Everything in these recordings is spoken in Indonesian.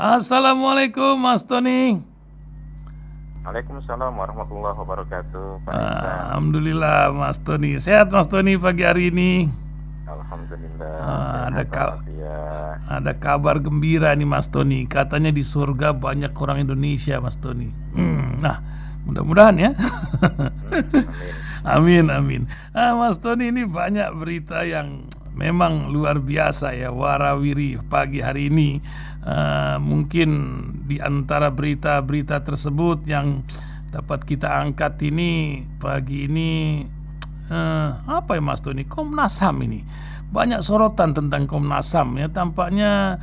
Assalamualaikum Mas Tony. Waalaikumsalam warahmatullahi wabarakatuh, Pak Ihsan. Alhamdulillah Mas Tony. Sehat Mas Tony pagi hari ini. Alhamdulillah Ah, ada sehat walafiat. ada kabar gembira nih Mas Tony. Katanya di surga banyak orang Indonesia Mas Tony. Nah, mudah-mudahan ya. Amin. Amin amin. Mas Tony, ini banyak berita yang memang luar biasa ya, warawiri pagi hari ini. Mungkin di antara berita-berita tersebut yang dapat kita angkat ini pagi ini, apa ya Mas Tony, Komnas HAM ini. Banyak sorotan tentang Komnas HAM ya, tampaknya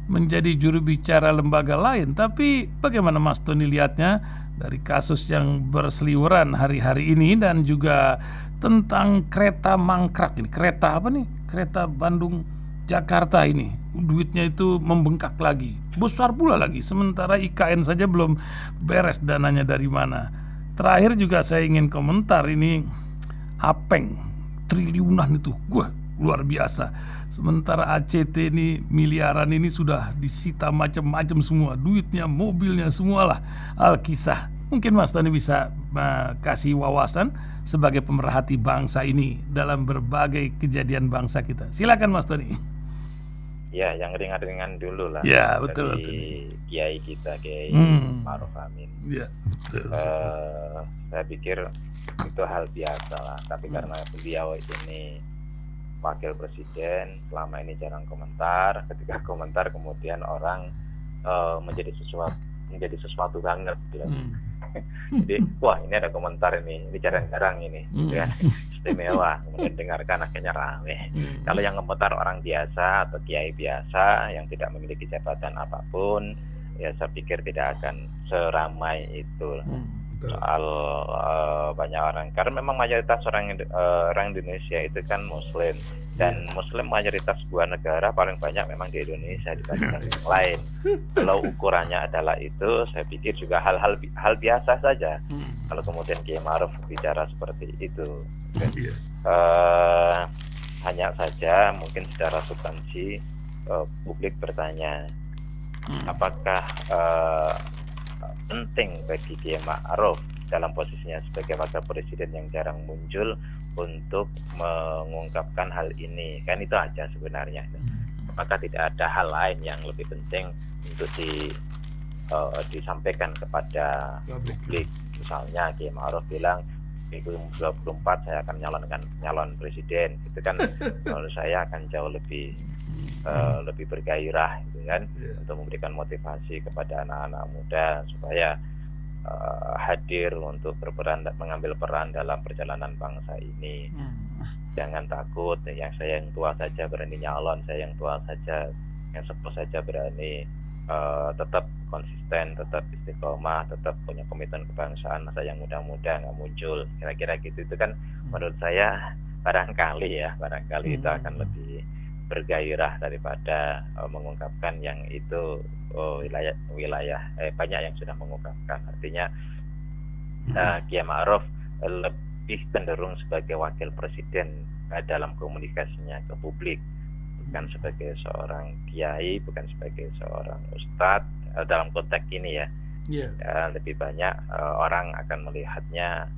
menjadi juru bicara lembaga lain. Tapi bagaimana Mas Tony lihatnya dari kasus yang berseliweran hari-hari ini, dan juga tentang kereta mangkrak ini, kereta apa nih? Kereta Bandung Jakarta ini, duitnya itu membengkak lagi, besar pula lagi. Sementara IKN saja belum beres dananya dari mana. Terakhir juga saya ingin komentar ini, Apeng triliunan itu, wah luar biasa. Sementara ACT ini miliaran ini sudah disita macam-macam semua, duitnya, mobilnya, semualah alkisah. Mungkin Mas Tony bisa kasih wawasan sebagai pemerhati bangsa ini dalam berbagai kejadian bangsa kita. Silakan Mas Tony. Ya, yang ringan-ringan dulu lah. Ya, betul, dari betul. Kiai kita, Kiai Ma'ruf Amin. Ya, betul. Saya pikir itu hal biasa lah. Tapi karena beliau ini wakil presiden, selama ini jarang komentar. Ketika komentar kemudian orang menjadi sesuatu banget gitu. Jadi wah, ini ada komentar ini jarang-jarang ini, gitu kan. Istimewa, kemudian dengarkan akhirnya rame. Kalau yang komentar orang biasa atau kiai biasa yang tidak memiliki jabatan apapun, ya saya pikir tidak akan seramai itu. Soal banyak orang, karena memang mayoritas orang Indonesia itu kan Muslim, dan Muslim mayoritas sebuah negara paling banyak memang di Indonesia dibandingkan yang lain. Kalau ukurannya adalah itu, saya pikir juga hal biasa saja. Kalau kemudian Kiai Ma'ruf bicara seperti itu, hanya saja mungkin secara substansi publik bertanya, apakah penting bagi Kiai Ma'ruf dalam posisinya sebagai wakil presiden yang jarang muncul untuk mengungkapkan hal ini. Kan itu aja sebenarnya. Apakah tidak ada hal lain yang lebih penting untuk disampaikan kepada publik? Misalnya Kiai Ma'ruf bilang 2024 saya akan nyalon presiden, itu kan menurut saya akan jauh lebih bergairah gitu kan, untuk memberikan motivasi kepada anak-anak muda supaya hadir untuk mengambil peran dalam perjalanan bangsa ini. Jangan takut, saya yang tua saja berani nyalon, saya yang tua saja, yang sepuh saja berani tetap konsisten, tetap istiqomah, tetap punya komitmen kebangsaan. Masa yang muda-muda nggak muncul, kira-kira gitu. Itu kan menurut saya barangkali itu akan lebih bergairah daripada mengungkapkan yang itu. Wilayah banyak yang sudah mengungkapkan. Artinya Kiai Ma'ruf lebih cenderung sebagai wakil presiden dalam komunikasinya ke publik, bukan sebagai seorang kiai, bukan sebagai seorang ustadz dalam konteks ini ya. Lebih banyak orang akan melihatnya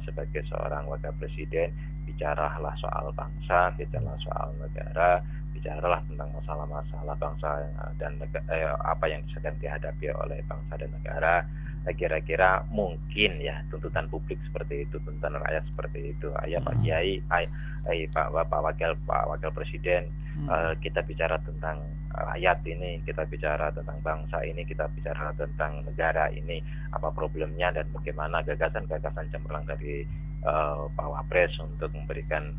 sebagai seorang wakil presiden. Bicaralah soal bangsa, bicaralah soal negara, bicaralah tentang masalah-masalah bangsa dan apa yang sedang dihadapi oleh bangsa dan negara. Kira-kira mungkin ya tuntutan publik seperti itu, tuntutan rakyat seperti itu. Ayah Pak Kiai, Pak Wakil Presiden, kita bicara tentang rakyat ini, kita bicara tentang bangsa ini, kita bicara tentang negara ini, apa problemnya dan bagaimana gagasan-gagasan cemerlang dari Pak Wapres untuk memberikan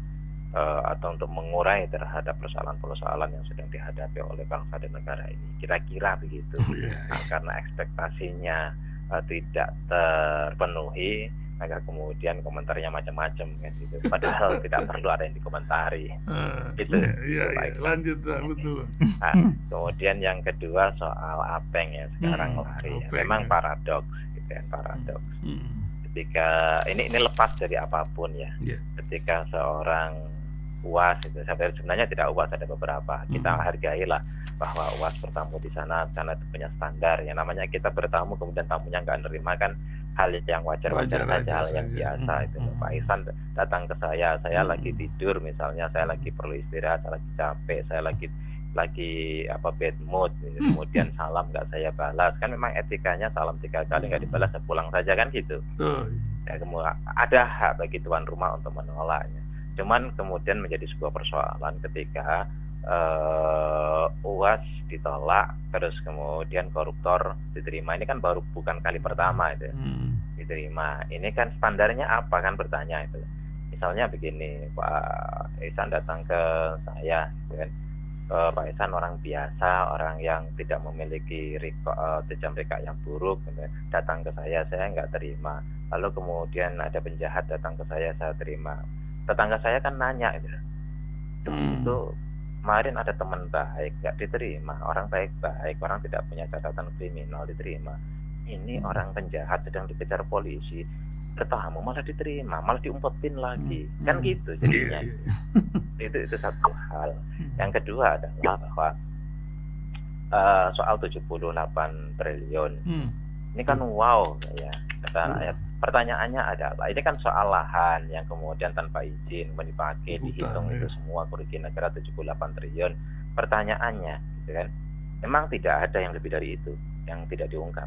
atau untuk mengurai terhadap persoalan-persoalan yang sedang dihadapi oleh bangsa dan negara ini. Kira-kira begitu. Nah, karena ekspektasinya tidak terpenuhi, maka kemudian komentarnya macam-macam kan gitu. Padahal tidak perlu ada yang dikomentari. Gitu. Lanjut, betul. Nah, kemudian yang kedua soal Apeng ya sekarang lari. Memang paradoks, gitu kan, paradoks. Ketika ini lepas dari apapun ya. Ketika seorang UAS itu. Sebenarnya tidak UAS, ada beberapa. Kita hargailah bahwa UAS bertamu di sana karena itu punya standar. Yang namanya kita bertamu kemudian tamunya nggak nerima kan hal yang wajar-wajar saja, hal yang biasa itu. Pak Ihsan datang ke saya lagi tidur misalnya, saya lagi perlu istirahat, saya lagi capek, saya lagi bad mood, kemudian salam nggak saya balas, kan memang etikanya salam 3 kali nggak dibalas saya pulang saja kan gitu. Ya, kemudian ada hak bagi tuan rumah untuk menolaknya. Cuman kemudian menjadi sebuah persoalan ketika UAS ditolak terus kemudian koruptor diterima. Ini kan bukan kali pertama itu diterima. Ini kan standarnya apa kan bertanya itu. Misalnya begini, Pak Ihsan datang ke saya gitu kan. Pak Ihsan orang biasa, orang yang tidak memiliki jejak rekam yang buruk gitu. Datang ke saya nggak terima. Lalu kemudian ada penjahat datang ke saya terima. Tetangga saya kan nanya itu kemarin ada teman baik nggak diterima, orang baik-baik, orang tidak punya catatan kriminal diterima. Ini orang penjahat sedang dikejar polisi, bertamu malah diterima, malah diumpetin lagi, kan gitu jadinya. Itu satu hal. Yang kedua adalah bahwa soal 78 triliun ini kan wow ya kata rakyat. Pertanyaannya adalah ini kan soal lahan yang kemudian tanpa izin dipakai, dihitung itu semua kerugian negara 78 triliun. Pertanyaannya gitu kan, memang tidak ada yang lebih dari itu yang tidak diungkap.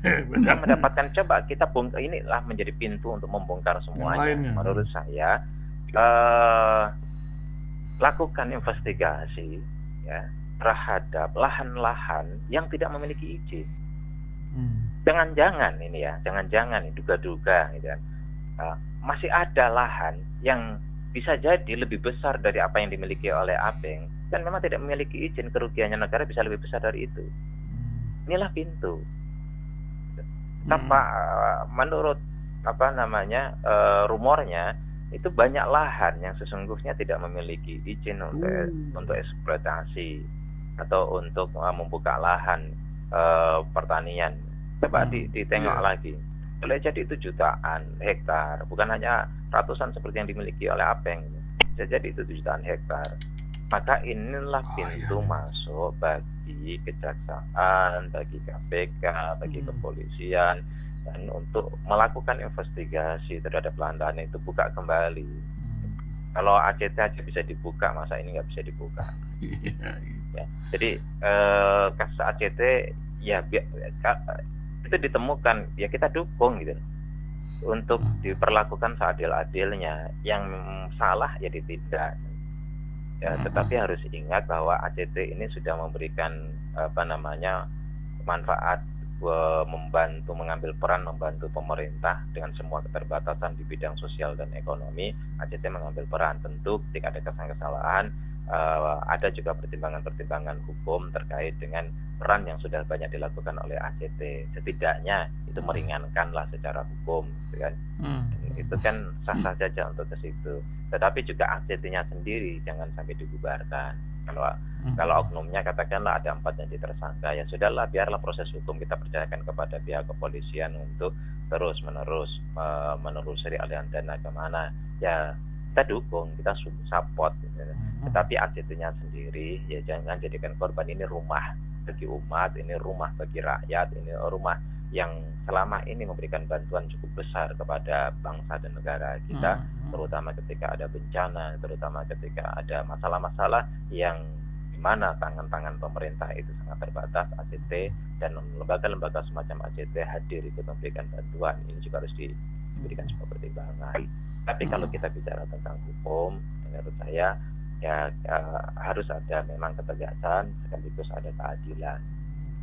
Kita mendapatkan, coba kita bongkar, inilah menjadi pintu untuk membongkar semuanya. Menurut saya lakukan investigasi ya terhadap lahan-lahan yang tidak memiliki izin. Jangan-jangan ini duga-duga gitu kan. Masih ada lahan yang bisa jadi lebih besar dari apa yang dimiliki oleh Apeng dan memang tidak memiliki izin, kerugiannya negara bisa lebih besar dari itu. Inilah pintu. Menurut rumornya itu banyak lahan yang sesungguhnya tidak memiliki izin untuk eksploitasi atau untuk membuka lahan pertanian. Coba ditengok lagi. Boleh jadi itu jutaan hektar, bukan hanya ratusan seperti yang dimiliki oleh Apeng. Bisa jadi itu jutaan hektar. Maka inilah pintu masuk bagi kejaksaan, bagi KPK, bagi kepolisian, dan untuk melakukan investigasi terhadap lahan-lahan itu buka kembali. Kalau ACT aja bisa dibuka, masa ini nggak bisa dibuka? Ya, jadi kasus ACT ya itu ditemukan, ya kita dukung gitu untuk diperlakukan seadil-adilnya. Yang salah ya ditindak. Ya, tetapi harus ingat bahwa ACT ini sudah memberikan manfaat, mengambil peran membantu pemerintah dengan semua keterbatasan di bidang sosial dan ekonomi. ACT mengambil peran, tentu ketika ada kesalahan ada juga pertimbangan-pertimbangan hukum terkait dengan peran yang sudah banyak dilakukan oleh ACT. Setidaknya itu meringankanlah secara hukum, gitu kan. Itu kan sah-sah saja untuk ke situ. Tetapi juga ACT-nya sendiri jangan sampai dibubarkan. Kalau oknumnya katakanlah ada 4 yang ditersangka, ya sudahlah, biarlah proses hukum kita percayakan kepada pihak kepolisian untuk terus-menerus menelusuri aliran dana kemana. Ya kita dukung, kita support gitu. Tetapi ACT-nya sendiri ya jangan jadikan korban. Ini rumah bagi umat, ini rumah bagi rakyat, ini rumah yang selama ini memberikan bantuan cukup besar kepada bangsa dan negara kita, terutama ketika ada bencana, terutama ketika ada masalah-masalah yang dimana tangan-tangan pemerintah itu sangat terbatas. ACT dan lembaga-lembaga semacam ACT hadir ikut memberikan bantuan, ini juga harus diberikan sebuah pertimbangan. Tapi kalau kita bicara tentang hukum, menurut saya ya harus ada memang ketegasan sekaligus ada keadilan.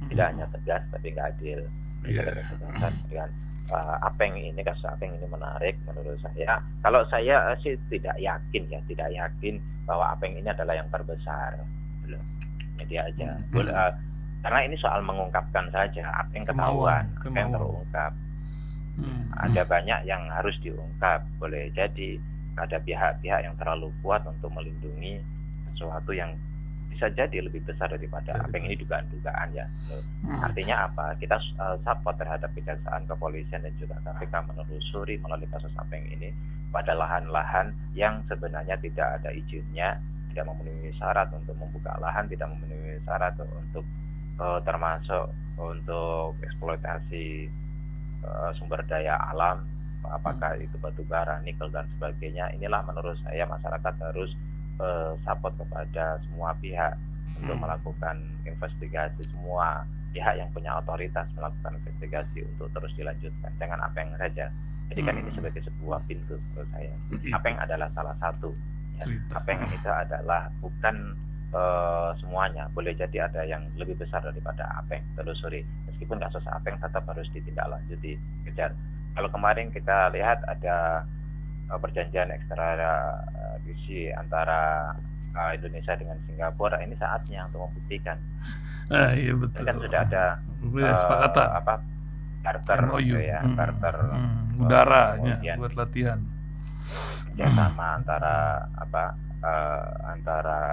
Tidak hanya tegas tapi nggak adil. Ada ketegasan dengan kasus Apeng ini menarik menurut saya. Kalau saya sih tidak yakin bahwa Apeng ini adalah yang terbesar. Belum. Media aja. Karena ini soal mengungkapkan saja. Apeng ketahuan, Apeng terungkap. Ada banyak yang harus diungkap. Boleh jadi ada pihak-pihak yang terlalu kuat untuk melindungi sesuatu yang bisa jadi lebih besar daripada apa yang ini dugaan-dugaan ya. Artinya apa? Kita support terhadap kejaksaan, kepolisian dan juga KPK menelusuri melalui kasus Apeng ini pada lahan-lahan yang sebenarnya tidak ada izinnya, tidak memenuhi syarat untuk membuka lahan, tidak memenuhi syarat untuk termasuk untuk eksploitasi sumber daya alam, apakah itu batu bara, nikel dan sebagainya. Inilah menurut saya masyarakat harus support kepada semua pihak untuk melakukan investigasi, semua pihak yang punya otoritas melakukan investigasi untuk terus dilanjutkan. Jangan Apeng saja. Jadi kan ini sebagai sebuah pintu menurut saya. Apeng adalah salah satu. Ya. Apeng itu adalah bukan semuanya. Boleh jadi ada yang lebih besar daripada Apeng. Telusuri. Meskipun kasus Apeng tetap harus ditindaklanjuti, kejar. Kalau kemarin kita lihat ada perjanjian ekstradisi antara Indonesia dengan Singapura, ini saatnya untuk membuktikan. Iya betul. Kan sudah ada kesepakatan charter charter udaranya buat latihan. Kerjasama antara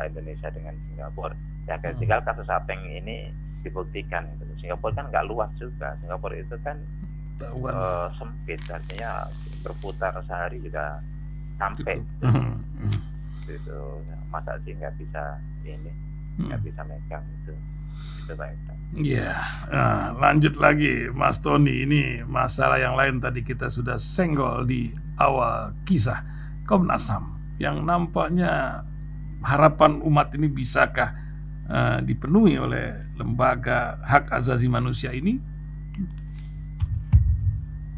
Indonesia dengan Singapura. Ya tinggal kasus Apeng ini dibuktikan. Singapura kan nggak luas juga. Singapura itu kan sempit, artinya berputar sehari juga sampai itu. Masa sih nggak bisa megang itu Pak. Iya. Nah, lanjut lagi Mas Tony, ini masalah yang lain tadi kita sudah senggol di awal kisah Komnas HAM yang nampaknya harapan umat ini bisakah dipenuhi oleh lembaga hak asasi manusia ini?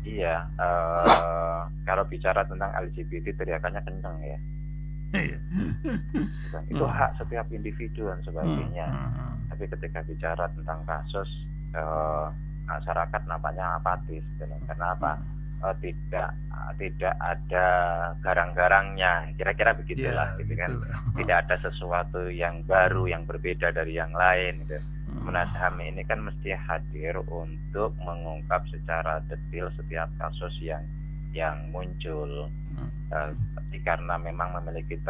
Iya, kalau bicara tentang LGBT teriakannya kencang ya. Itu hak setiap individu dan sebagainya. Tapi ketika bicara tentang kasus, masyarakat nampaknya apatis. Karena apa? Tidak ada garang-garangnya. Kira-kira begitulah, gitu kan. Tidak ada sesuatu yang baru, yang berbeda dari yang lain. Gitu. Komnas HAM ini kan mesti hadir untuk mengungkap secara detail setiap kasus yang muncul. Karena memang memiliki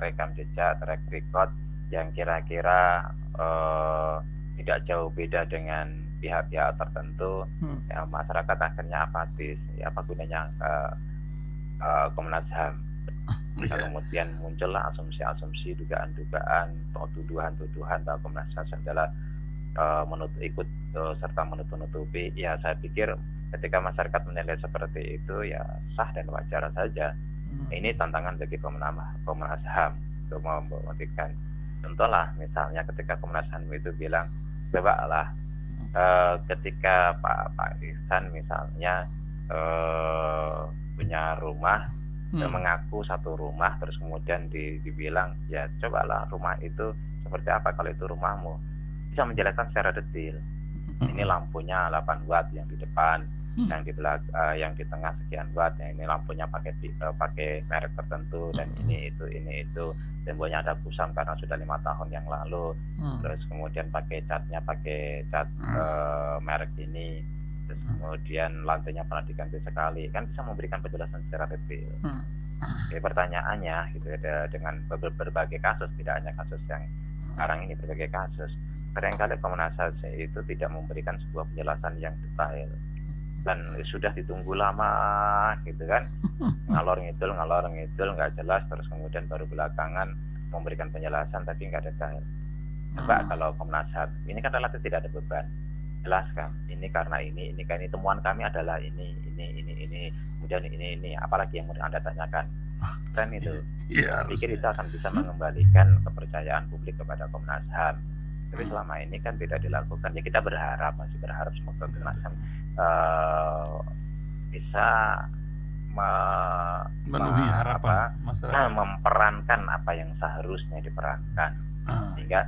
rekam jejak, track record yang kira-kira tidak jauh beda dengan pihak-pihak tertentu, ya, masyarakat akhirnya apatis. Ya, apa gunanya Komnas HAM? Kemudian muncullah asumsi-asumsi, dugaan-dugaan, atau tuduhan-tuduhan bahwa Komnas HAM adalah ikut serta menutupi. Ya, saya pikir ketika masyarakat menilai seperti itu ya sah dan wajar saja. Ini tantangan bagi Komnas HAM untuk membuktikan. Contohlah misalnya ketika Komnas HAM itu bilang, cobalah ketika Pak Ihsan misalnya punya rumah, mengaku satu rumah, terus kemudian dibilang ya cobalah rumah itu seperti apa kalau itu rumahmu, bisa menjelaskan secara detail. Ini lampunya 8 watt yang di depan, yang di belakang, yang di tengah sekian watt, yang ini lampunya pakai merek tertentu, dan ini itu temboknya ada kusam karena sudah 5 tahun yang lalu, terus kemudian pakai cat merek ini, terus kemudian lantainya pernah diganti sekali, kan bisa memberikan penjelasan secara detail. Jadi pertanyaannya gitu ya, dengan berbagai kasus, tidak hanya kasus yang sekarang ini, berbagai kasus, seringkali Komnas HAM itu tidak memberikan sebuah penjelasan yang detail dan sudah ditunggu lama gitu kan, ngalor ngidul nggak jelas, terus kemudian baru belakangan memberikan penjelasan tapi nggak detail. Coba kalau Komnas HAM ini kan relatif tidak ada beban, jelaskan ini karena ini temuan kami adalah ini, kemudian ini, apalagi yang mau Anda tanyakan, kan itu. Saya pikir itu akan bisa mengembalikan kepercayaan publik kepada Komnas HAM. Tapi selama ini kan tidak dilakukan. Ya kita masih berharap semoga Komnas HAM bisa memenuhi harapan masyarakat, memperankan apa yang seharusnya diperankan, sehingga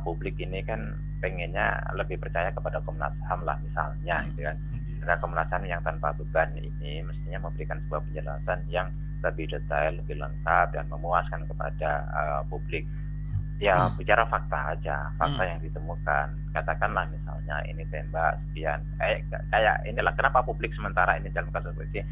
publik ini kan pengennya lebih percaya kepada Komnas HAM lah misalnya, gitu kan. Karena Komnas HAM yang tanpa beban ini mestinya memberikan sebuah penjelasan yang lebih detail, lebih lengkap dan memuaskan kepada publik. Ya bicara fakta aja, fakta yang ditemukan. Katakanlah misalnya ini tembak sekian, kayak inilah kenapa publik sementara ini dalam kasus polisi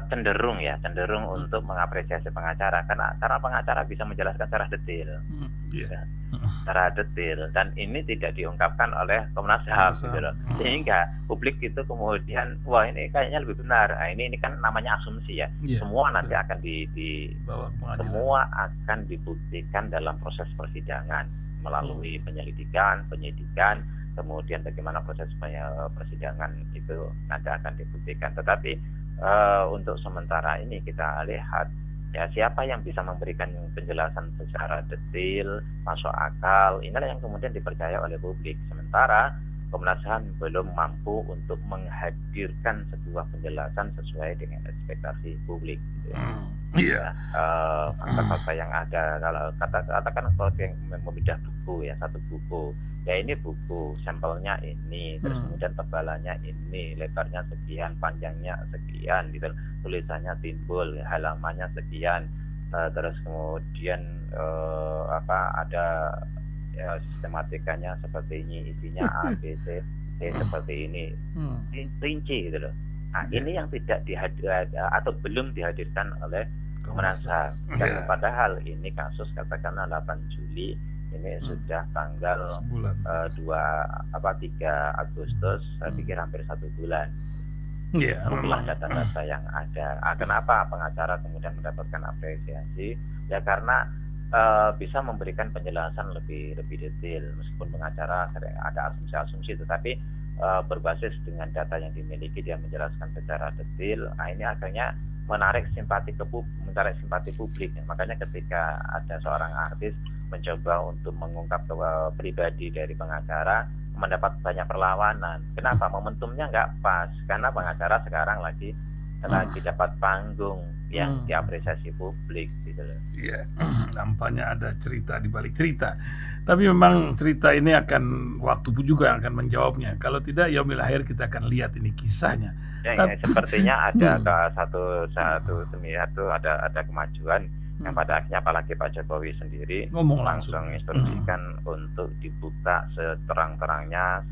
cenderung untuk mengapresiasi pengacara karena pengacara bisa menjelaskan secara detail. Iya. Secara detail, dan ini tidak diungkapkan oleh Komnas HAM gitu loh. Sehingga publik itu kemudian wah ini kayaknya lebih benar. Nah, ini kan namanya asumsi ya. Semua nanti akan semua akan dibuktikan dalam proses persidangan melalui penyelidikan, penyidikan, kemudian bagaimana proses persidangan itu nanti akan dibuktikan. Tetapi untuk sementara ini kita lihat ya siapa yang bisa memberikan penjelasan secara detail, masuk akal, inilah yang kemudian dipercaya oleh publik. Sementara Komnas HAM belum mampu untuk menghadirkan sebuah penjelasan sesuai dengan ekspektasi publik. Gitu ya. Iya. Fakta-fakta yang ada, kalau katakan seperti yang membedah buku ya, satu buku. Ya ini buku, sampelnya ini, terus kemudian tebalannya ini, lebarnya sekian, panjangnya sekian, gitu. Tulisannya timbul, halamannya sekian, terus kemudian ada sistematikanya seperti ini, isinya A, B, C, D seperti ini, rinci gitu loh. Nah ini yang tidak dihadirkan atau belum dihadirkan oleh Komnas HAM. Dan padahal ini kasus katakanlah 8 Juli. Ini sudah tanggal 3 Agustus, saya pikir hampir 1 bulan. Itulah data-data yang ada. Kenapa pengacara kemudian mendapatkan apresiasi? Ya karena bisa memberikan penjelasan lebih detail. Meskipun pengacara ada asumsi-asumsi, tetapi berbasis dengan data yang dimiliki dia menjelaskan secara detail. Nah ini akhirnya menarik simpati publik. Makanya ketika ada seorang artis mencoba untuk mengungkap pribadi dari pengacara, mendapat banyak perlawanan. Kenapa? Momentumnya nggak pas, karena pengacara sekarang lagi dapat panggung yang diapresiasi publik gitu loh. Iya, nampaknya ada cerita di balik cerita. Tapi memang cerita ini akan waktu pun juga akan menjawabnya. Kalau tidak, yaumil akhir kita akan lihat ini kisahnya. Ya, sepertinya ada satu seminar tuh ada kemajuan yang pada akhirnya apalagi Pak Jokowi sendiri ngomong langsung instruksikan untuk dibuka seterang-terangnya,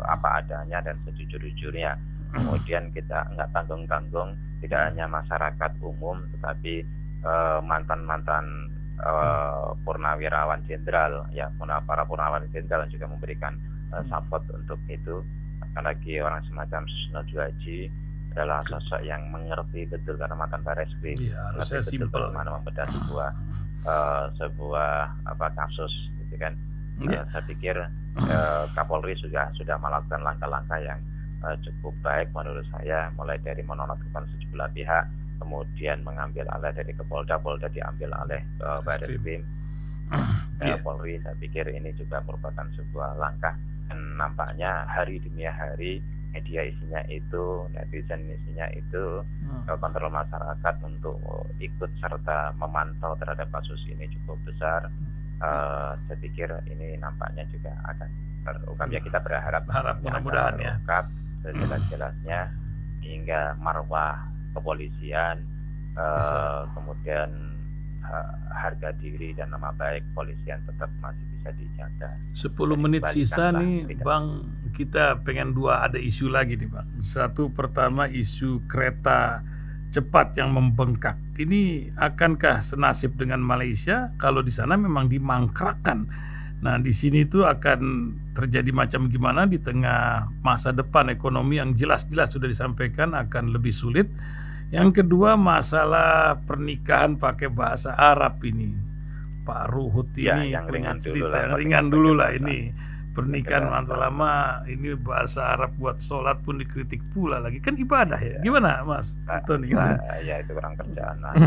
apa adanya dan sejujur-jujurnya. Kemudian kita nggak tanggung-tanggung, tidak hanya masyarakat umum, tetapi mantan-mantan purnawirawan jenderal, ya para purnawirawan jenderal juga memberikan support untuk itu. Apalagi orang semacam Susno Juaji adalah sosok yang mengerti betul karena mantan Barreskrim, harusnya simpel bagaimana membedah sebuah kasus, gitu kan. Saya pikir Kapolri sudah melakukan langkah-langkah yang cukup baik menurut saya, mulai dari menonaktifkan sejumlah pihak, kemudian mengambil alih dari Polda diambil alih Barreskrim. Polri, saya pikir ini juga merupakan sebuah langkah, dan nampaknya hari demi hari media isinya itu, netizen isinya itu, kontrol masyarakat untuk ikut serta memantau terhadap kasus ini cukup besar. Saya pikir ini nampaknya juga akan terungkap. Ya kita berharap mudah-mudahan ya terungkap sejelas-jelasnya hingga marwah kepolisian, kemudian harga diri dan nama baik polisian tetap masih bisa dijaga. 10 menit sisa nih Bang, kita pengen ada isu lagi nih Bang. Satu, pertama isu kereta cepat yang membengkak. Ini akankah senasib dengan Malaysia? Kalau di sana memang dimangkrakkan. Nah di sini tuh akan terjadi macam gimana di tengah masa depan ekonomi yang jelas-jelas sudah disampaikan akan lebih sulit. Yang kedua, masalah pernikahan pakai bahasa Arab ini. Pak Ruhut ini punya cerita yang ringan dulu lah ini. Pernikahan mantu lama ini bahasa Arab buat sholat pun dikritik pula lagi. Kan ibadah ya. Gimana Mas Tony? Ya itu kurang kerjaan lah.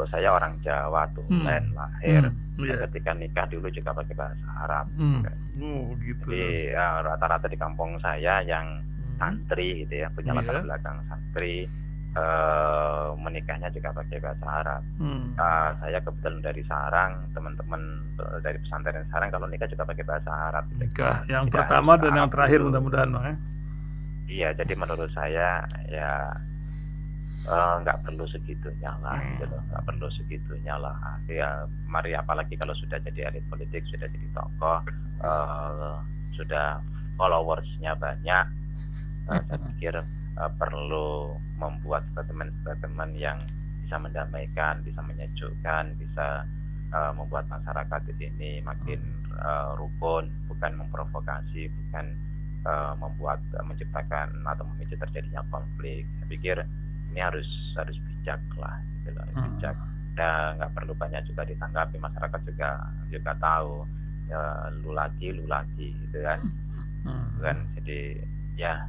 Saya orang Jawa tuh, lahir. Ketika nikah dulu juga pakai bahasa Arab. Gitu. Jadi rata-rata di kampung saya yang santri gitu ya, punya latar belakang santri, menikahnya juga pakai bahasa Arab. Saya kebetulan dari Sarang, teman-teman dari pesantren Sarang kalau nikah juga pakai bahasa Arab. Nikah yang pertama dan yang terakhir mudah-mudahan Bang ya. Iya, jadi menurut saya ya nggak perlu segitunya lah, gitu, nggak perlu segitunya lah. Ya mari, apalagi kalau sudah jadi elit politik, sudah jadi tokoh, sudah followersnya banyak. Saya pikir perlu membuat statement-statement yang bisa mendamaikan, bisa menyejukkan, bisa membuat masyarakat ini makin rukun, bukan memprovokasi, bukan menciptakan atau memicu terjadinya konflik. Saya pikir ini harus bijak lah, gitu loh, bijak. Ya nggak perlu banyak juga ditanggapi, masyarakat juga tahu, ya lu lagi gitu kan. Jadi ya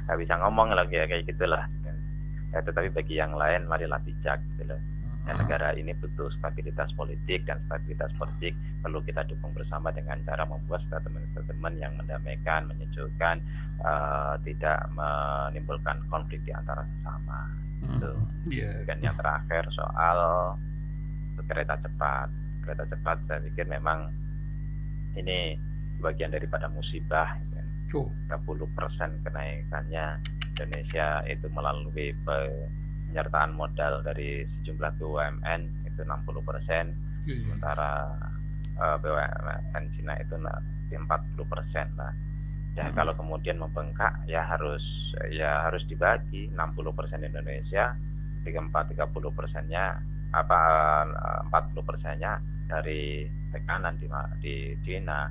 nggak bisa ngomong lagi ya, kayak gitulah. Ya, tetapi bagi yang lain marilah bijak, gitu loh. Ya, negara ini butuh stabilitas politik, dan stabilitas politik perlu kita dukung bersama dengan cara membuat statement-statement yang mendamaikan, menyejukkan, tidak menimbulkan konflik di antara sesama. Gitu. Dan yang terakhir soal kereta cepat. Kereta cepat saya pikir memang ini bagian daripada musibah. 30% kenaikannya Indonesia itu melalui penyertaan modal dari sejumlah BUMN itu 60%, sementara BUMN Cina itu 40% lah. Ya kalau kemudian membengkak ya harus dibagi 60% Indonesia, 30%-nya 40%-nya dari tekanan di Cina.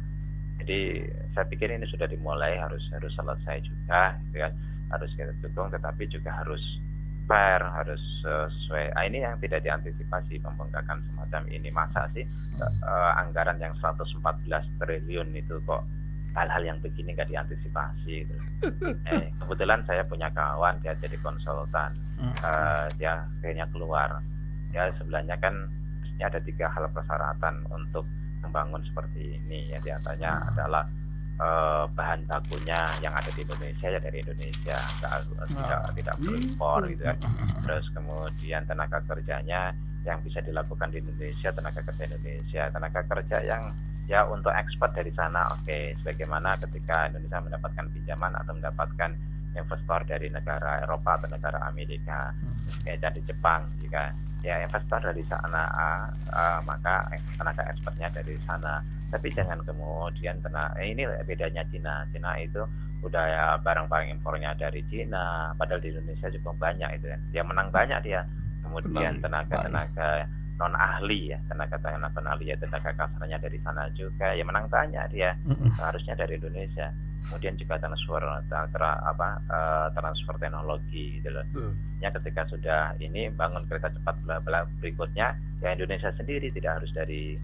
Jadi saya pikir ini sudah dimulai, harus selesai juga, gitu kan. Harus kita dukung, tetapi juga harus fair, harus sesuai. Ini yang tidak diantisipasi, pembengkakan semacam ini. Masa sih anggaran yang 114 triliun itu kok hal-hal yang begini nggak diantisipasi, gitu. Kebetulan saya punya kawan, dia jadi konsultan, dia akhirnya keluar. Ya sebenarnya kan ada 3 hal persyaratan untuk membangun seperti ini, ya diantaranya adalah bahan bakunya yang ada di Indonesia ya dari Indonesia, tidak perlu impor, gitu kan. Terus kemudian tenaga kerjanya yang bisa dilakukan di Indonesia, tenaga kerja yang ya untuk ekspor dari sana, oke. Sebagaimana ketika Indonesia mendapatkan pinjaman atau mendapatkan investor dari negara Eropa atau negara Amerika, kayak dari Jepang, jika ya investor dari sana, maka tenaga ekspornya dari sana. Tapi jangan kemudian ini bedanya Cina itu udah ya barang-barang impornya dari Cina, padahal di Indonesia cukup banyak itu kan. Dia menang banyak dia. Kemudian tenaga non ahli ya, tenaga kasarnya dari sana juga ya menang banyak dia. Harusnya dari Indonesia. Kemudian juga transfer teknologi, gitu loh. Ya ketika sudah ini bangun kereta cepat berikutnya ya Indonesia sendiri, tidak harus dari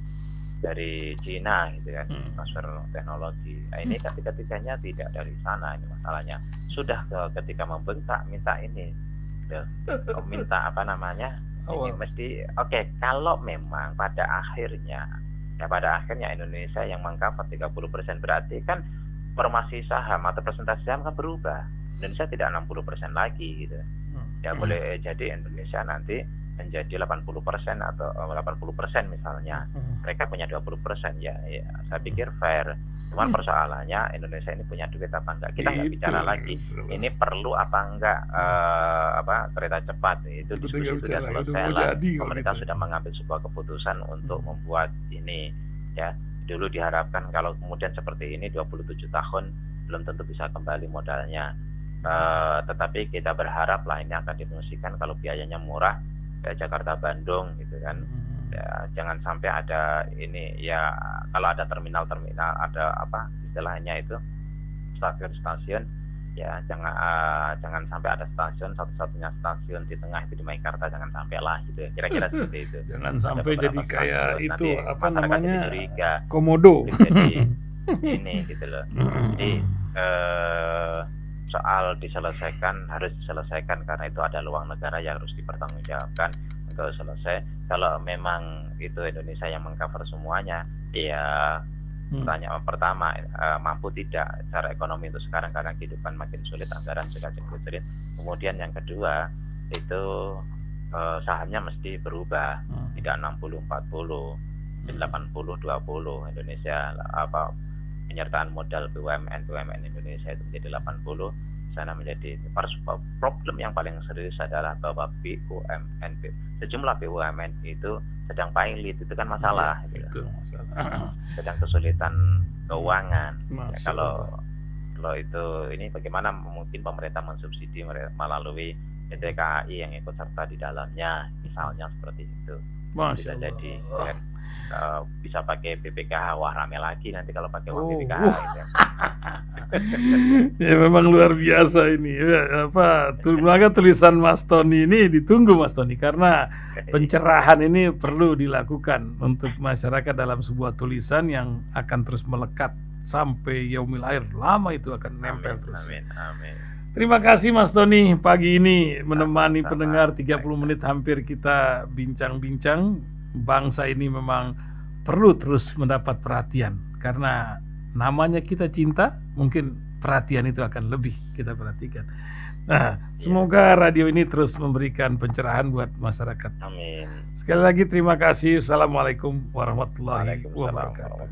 Cina, gitu kan, transfer teknologi. Nah, ini ketiganya tidak dari sana, ini masalahnya. Sudah ketika membengkak minta ini, minta ini mesti kalau memang pada akhirnya Indonesia yang meng-cover 30%, berarti kan formasi saham atau persentase saham kan berubah. Indonesia tidak 60% lagi, gitu. Ya boleh jadi Indonesia nanti menjadi 80% atau 80% misalnya. Mereka punya 20%, ya saya pikir fair. Cuman persoalannya Indonesia ini punya duit apa enggak? Kita nggak bicara lagi. Ini perlu apa enggak kereta cepat, itu diskusi sudah selesai lah. Pemerintah sudah mengambil sebuah keputusan untuk membuat ini, ya. Dulu diharapkan kalau kemudian seperti ini 27 tahun belum tentu bisa kembali modalnya. Tetapi kita berharap lah ini akan difungsikan kalau biayanya murah kayak Jakarta Bandung, gitu kan. Ya, jangan sampai ada ini ya, kalau ada terminal ada istilahnya itu stasiun ya, jangan sampai ada stasiun, satu-satunya stasiun di tengah itu di Meikarta, jangan sampai lah, gitu. Kira-kira seperti itu. Jangan sampai jadi kayak itu komodo. Jadi ini, gitu loh. Jadi soal harus diselesaikan karena itu ada luang negara yang harus dipertanggungjawabkan untuk selesai. Kalau memang itu Indonesia yang meng-cover semuanya, ya pertanyaan pertama, mampu tidak secara ekonomi untuk sekarang karena kehidupan makin sulit, anggaran juga cukup sulit. Kemudian yang kedua itu sahamnya mesti berubah, tidak 60-40, 80-20. Indonesia penyertaan modal BUMN Indonesia itu menjadi 80, sana menjadi problem yang paling serius adalah bahwa sejumlah BUMN itu sedang pilot, itu kan masalah, itu masalah. sedang kesulitan keuangan. Ya, kalau kalau itu ini bagaimana mungkin pemerintah mensubsidi melalui PT KAI yang ikut serta di dalamnya, misalnya seperti itu. Bisa jadi kan, bisa pakai BPKH, wah rame lagi nanti kalau pakai uang BPKH gitu. Ya memang luar biasa ini ya, maka tulisan Mas Tony ini ditunggu Mas Tony, karena pencerahan ini perlu dilakukan untuk masyarakat dalam sebuah tulisan yang akan terus melekat sampai yaumil akhir, lama itu akan nempel terus. Amin. Terima kasih Mas Tony pagi ini menemani pendengar 30 menit hampir kita bincang-bincang. Bangsa ini memang perlu terus mendapat perhatian, karena namanya kita cinta, mungkin perhatian itu akan lebih kita perhatikan. Nah, semoga radio ini terus memberikan pencerahan buat masyarakat. Amin. Sekali lagi terima kasih. Assalamualaikum warahmatullahi wabarakatuh.